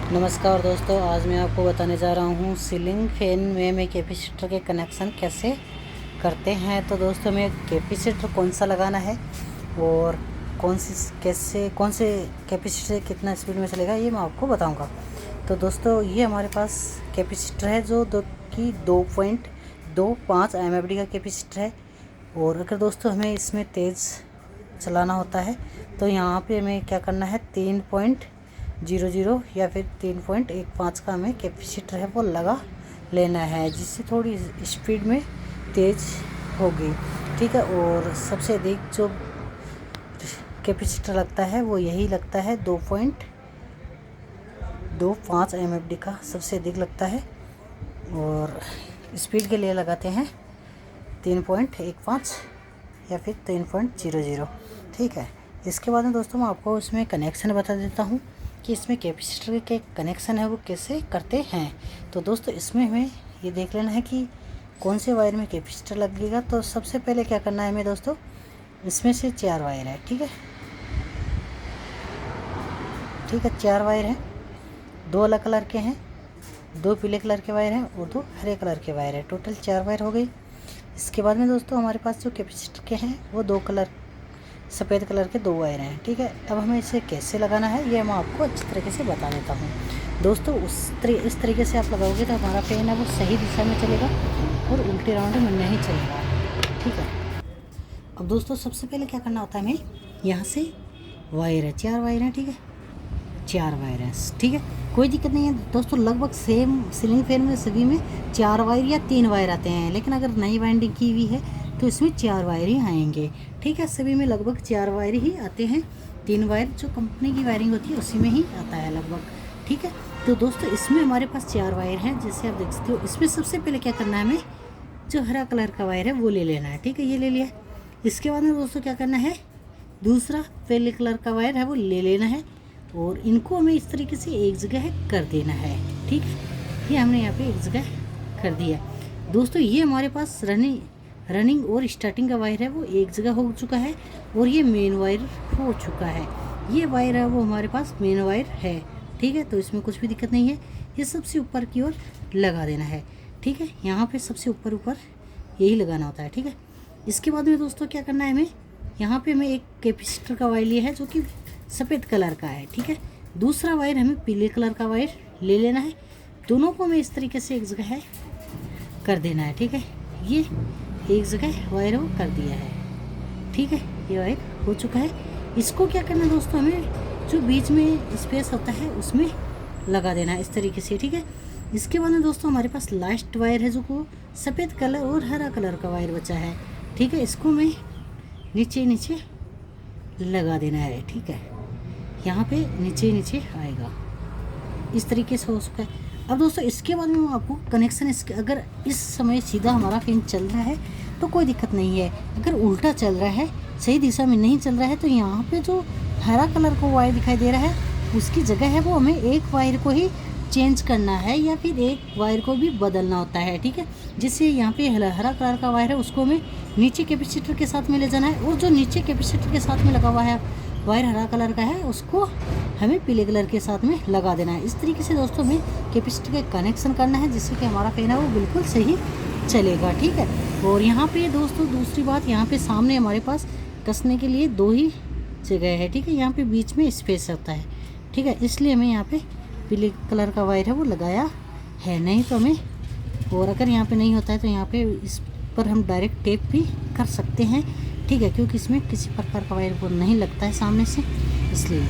नमस्कार दोस्तों, आज मैं आपको बताने जा रहा हूँ सीलिंग फैन में कैपेसिटर के कनेक्शन कैसे करते हैं। तो दोस्तों, में कैपेसिटर कौन सा लगाना है और कौन से कैपेसिटर कितना स्पीड में चलेगा, ये मैं आपको बताऊंगा। तो दोस्तों, ये हमारे पास कैपेसिटर है जो 2.25 एमएफडी का कैपेसिटर है। और अगर दोस्तों हमें इसमें तेज़ चलाना होता है तो यहाँ पे हमें क्या करना है, 3.00 या फिर 3.15 का हमें कैपेसिटर है वो लगा लेना है, जिससे थोड़ी स्पीड में तेज़ होगी। ठीक है। और सबसे अधिक जो कैपेसिटर लगता है वो यही लगता है 2.25 एमएफडी का सबसे अधिक लगता है। और स्पीड के लिए लगाते हैं 3.15 या फिर 3.00। ठीक है। इसके बाद में दोस्तों मैं आपको इसमें कनेक्शन बता देता हूँ कि इसमें कैपेसिटर के कनेक्शन है वो कैसे करते हैं। तो दोस्तों, इसमें हमें ये देख लेना है कि कौन से वायर में कैपेसिटर लगेगा। तो सबसे पहले क्या करना है हमें दोस्तों, इसमें से 4 वायर है। ठीक है, 4 वायर हैं, 2 अलग कलर के हैं, 2 पीले कलर के वायर हैं और 2 हरे कलर के वायर है। टोटल 4 वायर हो गई। इसके बाद में दोस्तों हमारे पास जो कैपेसिटर के हैं वो 2 कलर सफ़ेद कलर के 2 वायर हैं। ठीक है। अब हमें इसे कैसे लगाना है ये मैं आपको अच्छी तरीके से बता देता हूँ। दोस्तों, इस तरीके से आप लगाओगे तो हमारा फैन है वो सही दिशा में चलेगा और उल्टे राउंड में नहीं चलेगा। ठीक है। अब दोस्तों, सबसे पहले क्या करना होता है हमें, यहाँ से वायर है, 4 वायर हैं। ठीक है, 4 वायर हैं। ठीक है, कोई दिक्कत नहीं है दोस्तों। लगभग सेम सीलिंग फैन में सभी में 4 वायर या 3 वायर आते हैं, लेकिन अगर नई वाइंडिंग की हुई है तो इसमें 4 वायर ही आएंगे। ठीक है, सभी में लगभग 4 वायर ही आते हैं। 3 वायर जो कंपनी की वायरिंग होती है उसी में ही आता है लगभग। ठीक है। तो दोस्तों, इसमें हमारे पास 4 वायर हैं, जैसे आप देख सकते हो। इसमें सबसे पहले क्या करना है, हमें जो हरा कलर का वायर है वो ले लेना है। ठीक है, ये ले लिया। इसके बाद में दोस्तों क्या करना है, दूसरा पीले कलर का वायर है वो ले लेना है और इनको हमें इस तरीके से एक जगह कर देना है। ठीक है, ये हमने यहाँ पे एक जगह कर दिया। दोस्तों, ये हमारे पास रनिंग और स्टार्टिंग का वायर है वो एक जगह हो चुका है और ये मेन वायर हो चुका है। ये वायर है वो हमारे पास मेन वायर है। ठीक है, तो इसमें कुछ भी दिक्कत नहीं है। ये सबसे ऊपर की ओर लगा देना है। ठीक है, यहाँ पे सबसे ऊपर यही लगाना होता है। ठीक है। इसके बाद में दोस्तों क्या करना है, हमें यहाँ पे हमें एक कैपेसिटर का वायर लिया है जो कि सफ़ेद कलर का है। ठीक है, दूसरा वायर हमें पीले कलर का वायर ले लेना है। दोनों को हमें इस तरीके से एक जगह कर देना है। ठीक है, ये एक जगह वायर वो कर दिया है। ठीक है, ये वायर हो चुका है। इसको क्या करना है दोस्तों, हमें जो बीच में स्पेस होता है उसमें लगा देना है इस तरीके से। ठीक है। इसके बाद में दोस्तों हमारे पास लास्ट वायर है जो को सफ़ेद कलर और हरा कलर का वायर बचा है। ठीक है, इसको हमें नीचे नीचे लगा देना है। ठीक है, यहाँ पे नीचे नीचे आएगा, इस तरीके से हो चुका है। अब दोस्तों, इसके बाद में आपको कनेक्शन अगर इस समय सीधा हमारा फैन चल रहा है तो कोई दिक्कत नहीं है। अगर उल्टा चल रहा है, सही दिशा में नहीं चल रहा है, तो यहाँ पे जो हरा कलर का वायर दिखाई दे रहा है उसकी जगह है वो हमें एक वायर को ही चेंज करना है या फिर एक वायर को भी बदलना होता है। ठीक है, जिससे यहाँ पे हरा कलर का वायर है उसको हमें नीचे कैपेसिटर के साथ में ले जाना है और जो नीचे कैपेसिटर के साथ में लगा हुआ है वायर हरा कलर का है उसको हमें पीले कलर के साथ में लगा देना है। इस तरीके से दोस्तों हमें कैपेसिटर का कनेक्शन करना है, जिससे कि हमारा फैन है वो बिल्कुल सही चलेगा। ठीक है। और यहाँ पे दोस्तों दूसरी बात, यहाँ पे सामने हमारे पास कसने के लिए 2 ही जगह है। ठीक है, यहाँ पे बीच में स्पेस होता है। ठीक है, इसलिए हमें यहाँ पे पीले कलर का वायर है वो लगाया है, नहीं तो हमें, और अगर यहाँ पे नहीं होता है तो यहाँ पे इस पर हम डायरेक्ट टेप भी कर सकते हैं। ठीक है, क्योंकि इसमें किसी प्रकार का वायर वो नहीं लगता है सामने से, इसलिए